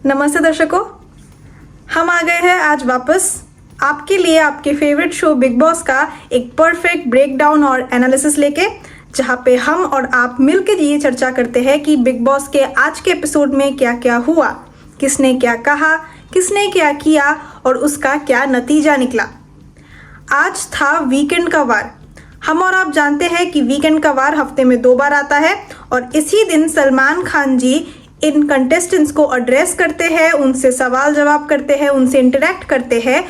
नमस्ते दर्शकों, हम आ गए हैं आज वापस आपके लिए आपके फेवरेट शो बिग बॉस का एक परफेक्ट ब्रेकडाउन और एनालिसिस लेके, जहां पे हम और आप मिलकर ये चर्चा करते हैं कि बिग बॉस के आज के एपिसोड में क्या क्या हुआ, किसने क्या कहा, किसने क्या किया और उसका क्या नतीजा निकला। आज था वीकेंड का वार। हम और आप जानते हैं कि वीकेंड का वार हफ्ते में 2 बार आता है और इसी दिन सलमान खान जी इन कंटेस्टेंट्स को एड्रेस करते हैं, उनसे सवाल जवाब करते हैं, उनसे इंटरेक्ट करते हैं।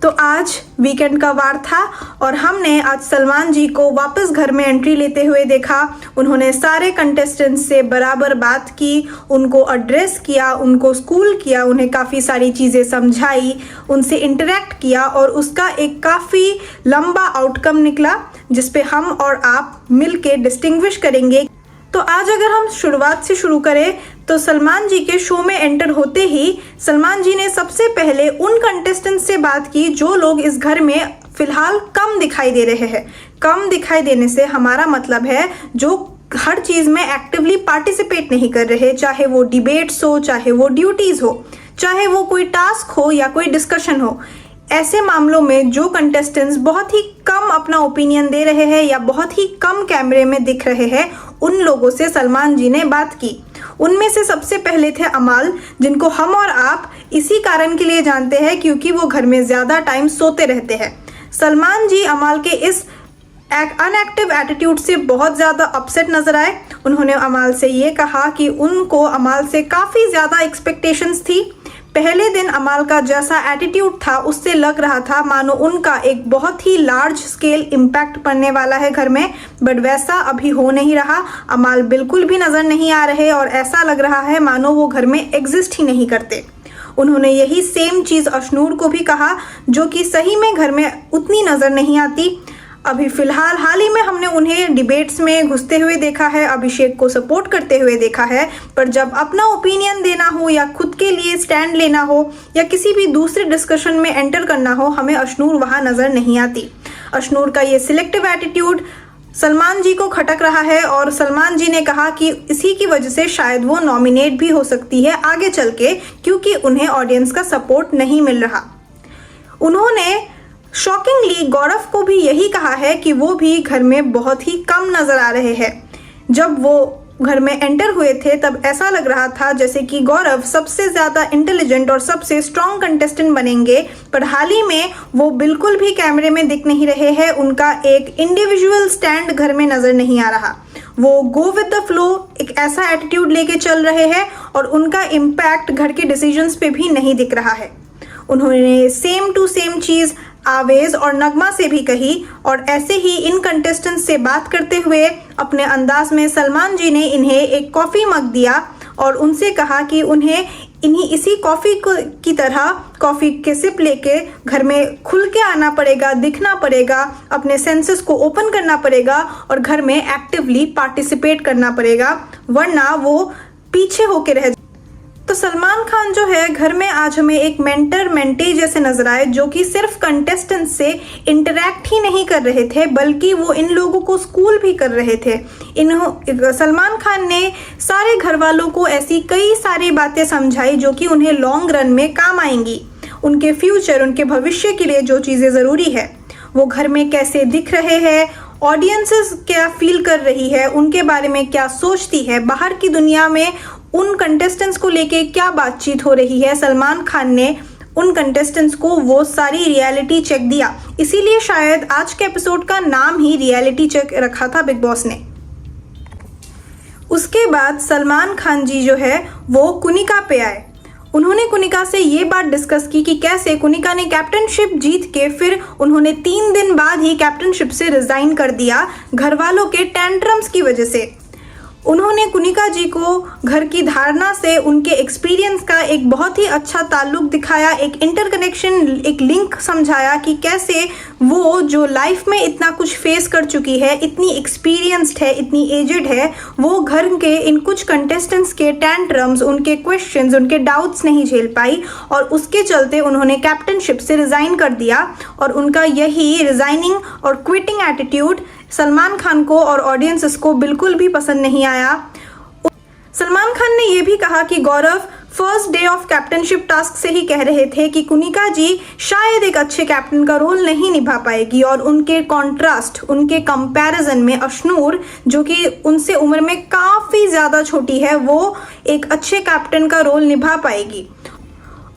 तो आज वीकेंड का वार था और हमने आज सलमान जी को वापस घर में एंट्री लेते हुए देखा। उन्होंने सारे कंटेस्टेंट्स से बराबर बात की, उनको एड्रेस किया, उनको स्कूल किया, उन्हें काफ़ी सारी चीज़ें समझाई, उनसे इंटरेक्ट किया और उसका एक काफ़ी लंबा आउटकम निकला जिस पे हम और आप मिल के डिस्टिंग्विश करेंगे। तो आज अगर हम शुरुआत से शुरू करें तो सलमान जी के शो में एंटर होते ही सलमान जी ने सबसे पहले उन कंटेस्टेंट से बात की जो लोग इस घर में फिलहाल कम दिखाई दे रहे हैं। कम दिखाई देने से हमारा मतलब है जो हर चीज़ में एक्टिवली पार्टिसिपेट नहीं कर रहे, चाहे वो डिबेट्स हो, चाहे वो ड्यूटीज़ हो, चाहे वो कोई टास्क हो या कोई डिस्कशन हो। ऐसे मामलों में जो कंटेस्टेंट्स बहुत ही कम अपना ओपिनियन दे रहे हैं या बहुत ही कम कैमरे में दिख रहे हैं, उन लोगों से सलमान जी ने बात की। उनमें से सबसे पहले थे अमाल, जिनको हम और आप इसी कारण के लिए जानते हैं क्योंकि वो घर में ज़्यादा टाइम सोते रहते हैं। सलमान जी अमाल के इस अनएक्टिव एटीट्यूड से बहुत ज़्यादा अपसेट नजर आए। उन्होंने अमाल से ये कहा कि उनको अमाल से काफ़ी ज़्यादा एक्सपेक्टेशंस थी। पहले दिन अमाल का जैसा एटीट्यूड था उससे लग रहा था मानो उनका एक बहुत ही लार्ज स्केल इम्पैक्ट पड़ने वाला है घर में, बट वैसा अभी हो नहीं रहा। अमाल बिल्कुल भी नज़र नहीं आ रहे और ऐसा लग रहा है मानो वो घर में एग्जिस्ट ही नहीं करते। उन्होंने यही सेम चीज़ अशनूर को भी कहा जो कि सही में घर में उतनी नज़र नहीं आती। अभी फिलहाल हाल ही में हमने उन्हें डिबेट्स में घुसते हुए देखा है, अभिषेक को सपोर्ट करते हुए देखा है, पर जब अपना ओपिनियन देना हो या खुद के लिए स्टैंड लेना हो या किसी भी दूसरे डिस्कशन में एंटर करना हो, हमें अशनूर वहाँ नज़र नहीं आती। अशनूर का ये सिलेक्टिव एटीट्यूड सलमान जी को खटक रहा है और सलमान जी ने कहा कि इसी की वजह से शायद वो नॉमिनेट भी हो सकती है आगे चल के, क्योंकि उन्हें ऑडियंस का सपोर्ट नहीं मिल रहा। उन्होंने शॉकिंगली गौरव को भी यही कहा है कि वो भी घर में बहुत ही कम नजर आ रहे हैं। जब वो घर में एंटर हुए थे तब ऐसा लग रहा था जैसे कि गौरव सबसे ज़्यादा इंटेलिजेंट और सबसे स्ट्रॉन्ग कंटेस्टेंट बनेंगे, पर हाल ही में वो बिल्कुल भी कैमरे में दिख नहीं रहे हैं। उनका एक इंडिविजुअल स्टैंड घर में नज़र नहीं आ रहा। वो गो विद द फ्लो एक ऐसा एटीट्यूड लेके चल रहे हैं और उनका इम्पैक्ट घर के डिसीजंस पे भी नहीं दिख रहा है। उन्होंने सेम टू सेम चीज़ आवेज और नगमा से भी कही और ऐसे ही इन कंटेस्टेंट्स से बात करते हुए अपने अंदाज में सलमान जी ने इन्हें एक कॉफ़ी मग दिया और उनसे कहा कि उन्हें इसी कॉफ़ी की तरह कॉफ़ी के सिप लेके घर में खुल के आना पड़ेगा, दिखना पड़ेगा, अपने सेंसेस को ओपन करना पड़ेगा और घर में एक्टिवली पार्टिसिपेट करना पड़ेगा, वरना वो पीछे होके रह। तो सलमान खान जो है घर में आज हमें एक मेंटर मेंटी जैसे नजर आए, जो कि सिर्फ कंटेस्टेंट से इंटरैक्ट ही नहीं कर रहे थे बल्कि वो इन लोगों को स्कूल भी कर रहे थे। सलमान खान ने सारे घर वालों को ऐसी कई सारी बातें समझाई जो कि उन्हें लॉन्ग रन में काम आएंगी, उनके फ्यूचर, उनके भविष्य के लिए जो चीज़ें ज़रूरी है। वो घर में कैसे दिख रहे हैं, ऑडियंसेस क्या फील कर रही है, उनके बारे में क्या सोचती है, बाहर की दुनिया में उन कंटेस्टेंट्स को लेके क्या बातचीत हो रही है, सलमान खान ने उन कंटेस्टेंट्स को वो सारी रियलिटी चेक दिया। इसीलिए शायद आज के एपिसोड का नाम ही रियलिटी चेक रखा था बिग बॉस ने। उसके बाद सलमान खान जी जो है वो कुनिका पे आए। उन्होंने कुनिका से ये बात डिस्कस की कि कैसे कुनिका ने कैप्टनशिप जीत के फिर उन्होंने 3 दिन बाद ही कैप्टनशिप से रिजाइन कर दिया घर वालों के टेंट्रम्स की वजह से। उन्होंने कुनिका जी को घर की धारणा से उनके एक्सपीरियंस का एक बहुत ही अच्छा ताल्लुक दिखाया, एक इंटरकनेक्शन, एक लिंक समझाया कि कैसे वो जो लाइफ में इतना कुछ फेस कर चुकी है, इतनी एक्सपीरियंस्ड है, इतनी एजेड है, वो घर के इन कुछ कंटेस्टेंट्स के टेंट्रम्स, उनके क्वेश्चंस, उनके डाउट्स नहीं झेल पाई और उसके चलते उन्होंने कैप्टनशिप से रिज़ाइन कर दिया। और उनका यही रिज़ाइनिंग और क्विटिंग एटीट्यूड सलमान खान को और ऑडियंसेस को बिल्कुल भी पसंद नहीं आया। सलमान खान ने यह भी कहा कि Gaurav first day of captainship task से ही कह रहे थे कि कुनिका जी शायद एक अच्छे कैप्टन का रोल नहीं निभा पाएगी, और उनके कॉन्ट्रास्ट, उनके कंपैरिजन में अशनूर, जो कि उनसे उम्र में काफ़ी ज़्यादा छोटी है, वो एक अच्छे कैप्टन का रोल निभा पाएगी।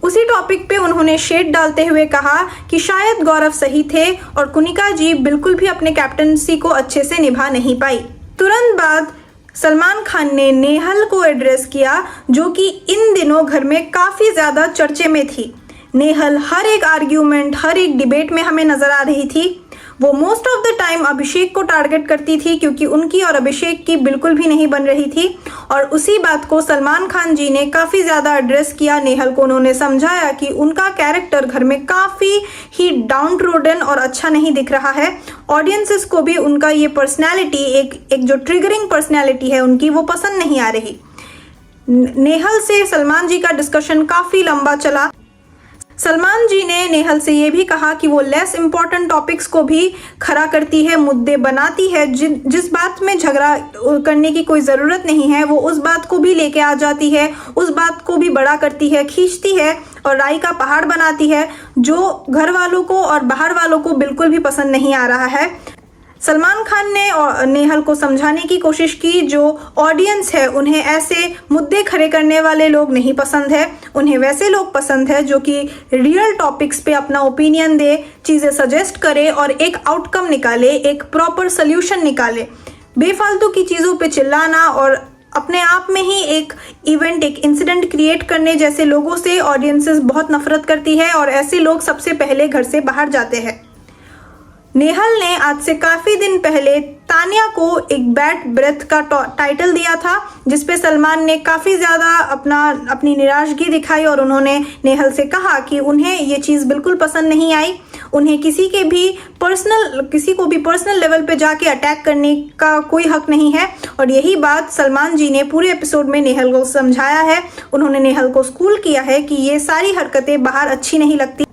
उसी टॉपिक पे उन्होंने शेड डालते हुए कहा कि शायद गौरव सही थे और कुनिका जी बिल्कुल भी अपने कैप्टनसी को अच्छे से निभा नहीं पाई। तुरंत बाद सलमान खान ने नेहल को एड्रेस किया, जो कि इन दिनों घर में काफ़ी ज़्यादा चर्चे में थी। नेहल हर एक आर्ग्यूमेंट, हर एक डिबेट में हमें नज़र आ रही थी। वो मोस्ट ऑफ द टाइम अभिषेक को टारगेट करती थी, क्योंकि उनकी और अभिषेक की बिल्कुल भी नहीं बन रही थी। और उसी बात को सलमान खान जी ने काफ़ी ज़्यादा एड्रेस किया नेहल को। उन्होंने समझाया कि उनका कैरेक्टर घर में काफ़ी ही डाउन ट्रोडन और अच्छा नहीं दिख रहा है। ऑडियंसेस को भी उनका ये पर्सनैलिटी, एक जो ट्रिगरिंग पर्सनैलिटी है उनकी, वो पसंद नहीं आ रही। नेहल से सलमान जी का डिस्कशन काफ़ी लंबा चला। सलमान जी ने नेहल से ये भी कहा कि वो लेस इम्पॉर्टेंट टॉपिक्स को भी खड़ा करती है, मुद्दे बनाती है, जिस बात में झगड़ा करने की कोई ज़रूरत नहीं है वो उस बात को भी लेके आ जाती है, उस बात को भी बड़ा करती है, खींचती है और राई का पहाड़ बनाती है, जो घर वालों को और बाहर वालों को बिल्कुल भी पसंद नहीं आ रहा है। सलमान खान ने नेहल को समझाने की कोशिश की, जो ऑडियंस है उन्हें ऐसे मुद्दे खड़े करने वाले लोग नहीं पसंद है, उन्हें वैसे लोग पसंद है जो कि रियल टॉपिक्स पे अपना ओपिनियन दे, चीज़ें सजेस्ट करे और एक आउटकम निकाले, एक प्रॉपर सोल्यूशन निकाले। बेफालतू की चीज़ों पे चिल्लाना और अपने आप में ही एक इवेंट, एक इंसिडेंट क्रिएट करने जैसे लोगों से ऑडियंसेस बहुत नफरत करती है, और ऐसे लोग सबसे पहले घर से बाहर जाते हैं। नेहल ने आज से काफ़ी दिन पहले तानिया को एक बैड ब्रेथ का टाइटल दिया था, जिसपे सलमान ने काफ़ी ज़्यादा अपनी निराशगी दिखाई और उन्होंने नेहल से कहा कि उन्हें ये चीज़ बिल्कुल पसंद नहीं आई। उन्हें किसी को भी पर्सनल लेवल पे जाके अटैक करने का कोई हक नहीं है, और यही बात सलमान जी ने पूरे एपिसोड में नेहल को समझाया है। उन्होंने नेहल को स्कूल किया है कि ये सारी हरकतें बाहर अच्छी नहीं लगती।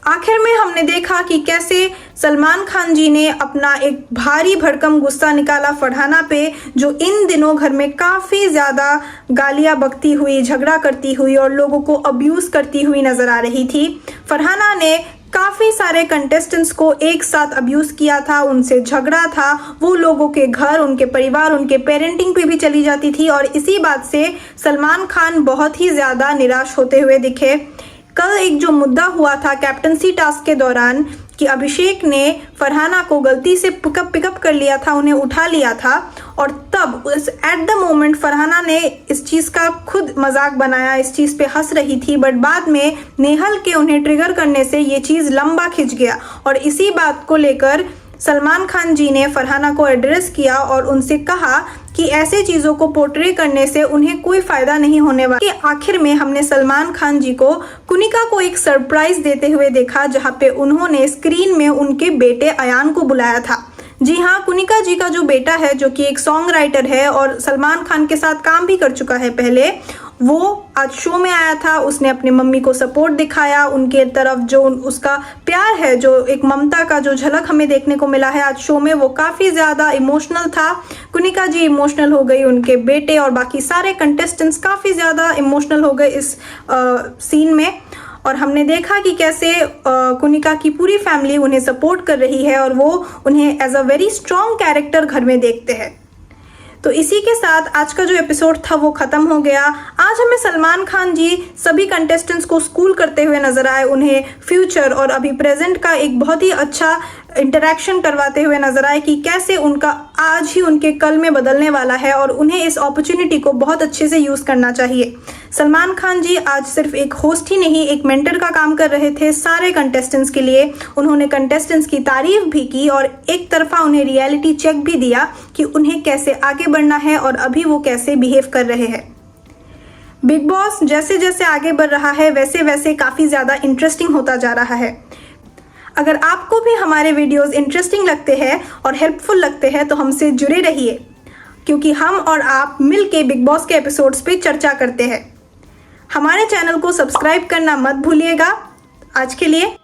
आखिर में हमने देखा कि कैसे सलमान खान जी ने अपना एक भारी भरकम गुस्सा निकाला फरहाना पे, जो इन दिनों घर में काफ़ी ज़्यादा गालियाँ बकती हुई, झगड़ा करती हुई और लोगों को अब्यूज़ करती हुई नज़र आ रही थी। फरहाना ने काफ़ी सारे कंटेस्टेंट्स को एक साथ अब्यूज़ किया था, उनसे झगड़ा था, वो लोगों के घर, उनके परिवार, उनके पेरेंटिंग पे भी चली जाती थी, और इसी बात से सलमान खान बहुत ही ज़्यादा निराश होते हुए दिखे। कल एक जो मुद्दा हुआ था कैप्टनसी टास्क के दौरान कि अभिषेक ने फरहाना को गलती से पिकअप कर लिया था, उन्हें उठा लिया था, और तब एट द मोमेंट फरहाना ने इस चीज़ का खुद मजाक बनाया, इस चीज़ पे हंस रही थी, बट बाद में नेहल के उन्हें ट्रिगर करने से ये चीज़ लंबा खिंच गया, और इसी बात को लेकर सलमान खान जी ने फरहाना को एड्रेस किया और उनसे कहा कि ऐसे चीज़ों को पोर्ट्रे करने से उन्हें कोई फ़ायदा नहीं होने वाला। आखिर में हमने सलमान खान जी को कुनिका को एक सरप्राइज़ देते हुए देखा, जहां पे उन्होंने स्क्रीन में उनके बेटे अयान को बुलाया था। जी हाँ, कुनिका जी का जो बेटा है, जो कि एक सॉन्ग राइटर है और सलमान खान के साथ काम भी कर चुका है पहले, वो आज शो में आया था। उसने अपने मम्मी को सपोर्ट दिखाया, उनके तरफ जो उसका प्यार है, जो एक ममता का जो झलक हमें देखने को मिला है आज शो में, वो काफ़ी ज़्यादा इमोशनल था। कुनिका जी इमोशनल हो गई, उनके बेटे और बाकी सारे कंटेस्टेंट्स काफ़ी ज़्यादा इमोशनल हो गए इस सीन में, और हमने देखा कि कैसे कुनिका की पूरी फैमिली उन्हें सपोर्ट कर रही है और वो उन्हें as a very strong character घर में देखते हैं। तो इसी के साथ आज का जो एपिसोड था वो ख़त्म हो गया। आज हमें सलमान खान जी सभी कंटेस्टेंट्स को स्कूल करते हुए नजर आए, उन्हें फ्यूचर और अभी प्रेजेंट का एक बहुत ही अच्छा इंटरेक्शन करवाते हुए नजर आए कि कैसे उनका आज ही उनके कल में बदलने वाला है और उन्हें इस अपॉर्चुनिटी को बहुत अच्छे से यूज़ करना चाहिए। सलमान खान जी आज सिर्फ एक होस्ट ही नहीं, एक मेंटर का काम कर रहे थे सारे कंटेस्टेंट्स के लिए। उन्होंने कंटेस्टेंट्स की तारीफ भी की और एक तरफा उन्हें रियलिटी चेक भी दिया कि उन्हें कैसे आगे बढ़ना है और अभी वो कैसे बिहेव कर रहे हैं। बिग बॉस जैसे जैसे आगे बढ़ रहा है वैसे वैसे काफ़ी ज़्यादा इंटरेस्टिंग होता जा रहा है। अगर आपको भी हमारे वीडियोस इंटरेस्टिंग लगते हैं और हेल्पफुल लगते हैं तो हमसे जुड़े रहिए, क्योंकि हम और आप मिल के बिग बॉस के एपिसोड्स पे चर्चा करते हैं। हमारे चैनल को सब्सक्राइब करना मत भूलिएगा। आज के लिए